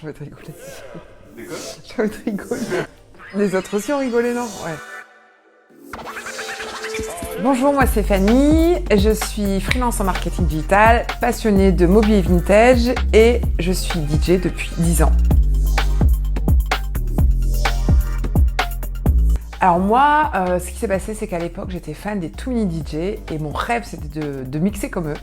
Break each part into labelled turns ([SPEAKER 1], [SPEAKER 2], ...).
[SPEAKER 1] J'ai envie de rigoler.
[SPEAKER 2] D'accord.
[SPEAKER 1] J'ai envie de rigoler. Les autres aussi ont rigolé, non? Ouais. Bonjour, moi c'est Fanny, je suis freelance en marketing digital, passionnée de mobilier vintage et je suis DJ depuis 10 ans. Alors moi, ce qui s'est passé, c'est qu'à l'époque, j'étais fan des Too Mini DJ et mon rêve, c'était de mixer comme eux.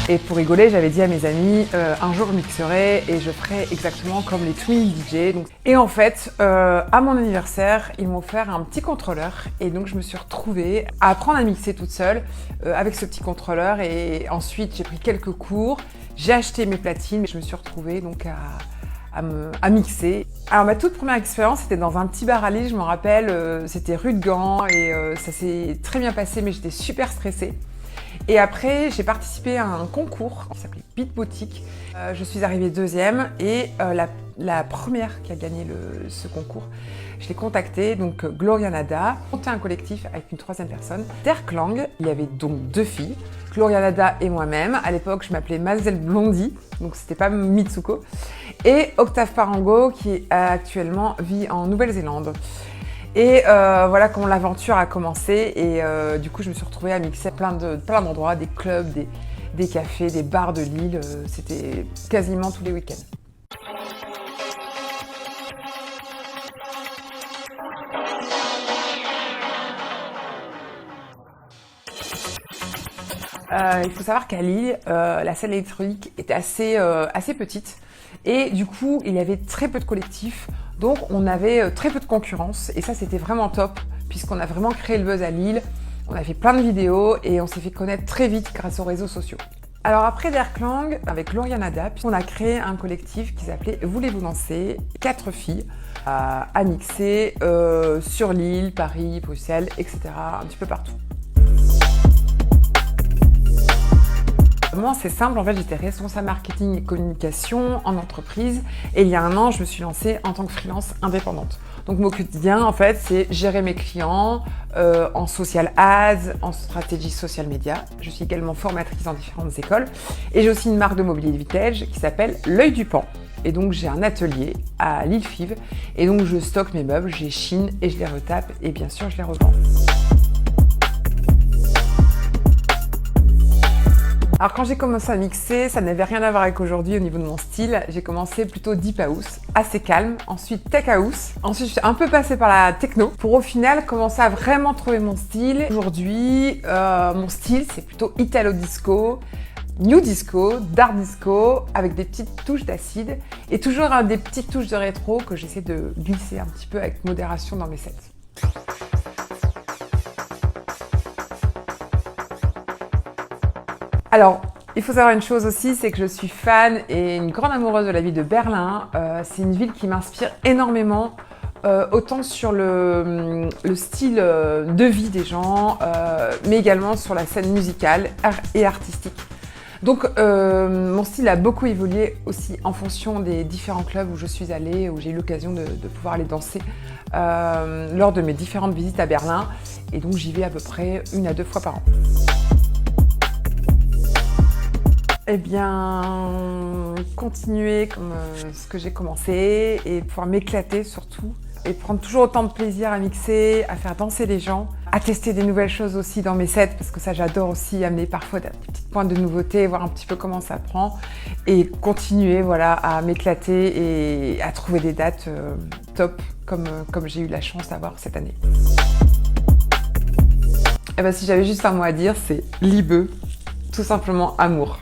[SPEAKER 1] Et pour rigoler, j'avais dit à mes amis, un jour je mixerai et je ferai exactement comme les Too Mini DJ. Et en fait, à mon anniversaire, ils m'ont offert un petit contrôleur et donc je me suis retrouvée à apprendre à mixer toute seule avec ce petit contrôleur. Et ensuite, j'ai pris quelques cours, j'ai acheté mes platines et je me suis retrouvée donc à mixer. Alors ma toute première expérience, c'était dans un petit bar à Lille, je me rappelle, c'était rue de Gand et ça s'est très bien passé, mais j'étais super stressée. Et après, j'ai participé à un concours qui s'appelait Beat Boutique. Je suis arrivée deuxième et la première qui a gagné ce concours, je l'ai contactée, donc Gloria Nada, monté un collectif avec une troisième personne. Derklang, il y avait donc deux filles, Gloria Nada et moi-même. À l'époque, je m'appelais Mademoiselle Blondie, donc c'était pas Mitsuko. Et Octave Parango, qui actuellement vit en Nouvelle-Zélande. Et voilà comment l'aventure a commencé et du coup je me suis retrouvée à mixer plein d'endroits, des clubs, des cafés, des bars de Lille, c'était quasiment tous les week-ends. Il faut savoir qu'à Lille, la scène électronique était assez petite et du coup il y avait très peu de collectifs. Donc on avait très peu de concurrence et ça c'était vraiment top puisqu'on a vraiment créé le buzz à Lille. On a fait plein de vidéos et on s'est fait connaître très vite grâce aux réseaux sociaux. Alors après Derklang, avec Gloria Nada, on a créé un collectif qui s'appelait Voulez-vous danser? 4 filles à mixer sur Lille, Paris, Bruxelles, etc. un petit peu partout. Moi, c'est simple, en fait, j'étais responsable marketing et communication en entreprise et il y a un an, je me suis lancée en tant que freelance indépendante. Donc mon quotidien, en fait, c'est gérer mes clients en social ads, en stratégie social media. Je suis également formatrice dans différentes écoles et j'ai aussi une marque de mobilier vintage qui s'appelle L'Œil du Pan. Et donc j'ai un atelier à Lille-Fives et donc je stocke mes meubles, je les chine et je les retape et bien sûr je les revends. Alors quand j'ai commencé à mixer, ça n'avait rien à voir avec aujourd'hui au niveau de mon style. J'ai commencé plutôt deep house, assez calme, ensuite tech house, ensuite je suis un peu passée par la techno pour au final commencer à vraiment trouver mon style. Aujourd'hui, mon style c'est plutôt italo disco, new disco, dark disco avec des petites touches d'acide et toujours des petites touches de rétro que j'essaie de glisser un petit peu avec modération dans mes sets. Alors, il faut savoir une chose aussi, c'est que je suis fan et une grande amoureuse de la ville de Berlin. C'est une ville qui m'inspire énormément, autant sur le style de vie des gens, mais également sur la scène musicale et artistique. Donc, mon style a beaucoup évolué aussi en fonction des différents clubs où je suis allée, où j'ai eu l'occasion de pouvoir aller danser lors de mes différentes visites à Berlin. Et donc, j'y vais à peu près 1 à 2 fois par an. Eh bien, continuer comme ce que j'ai commencé et pouvoir m'éclater surtout et prendre toujours autant de plaisir à mixer, à faire danser les gens, à tester des nouvelles choses aussi dans mes sets parce que ça j'adore aussi amener parfois des petites pointes de nouveauté, voir un petit peu comment ça prend et continuer voilà, à m'éclater et à trouver des dates top comme j'ai eu la chance d'avoir cette année. Eh bien, si j'avais juste un mot à dire, c'est Liebe, tout simplement amour.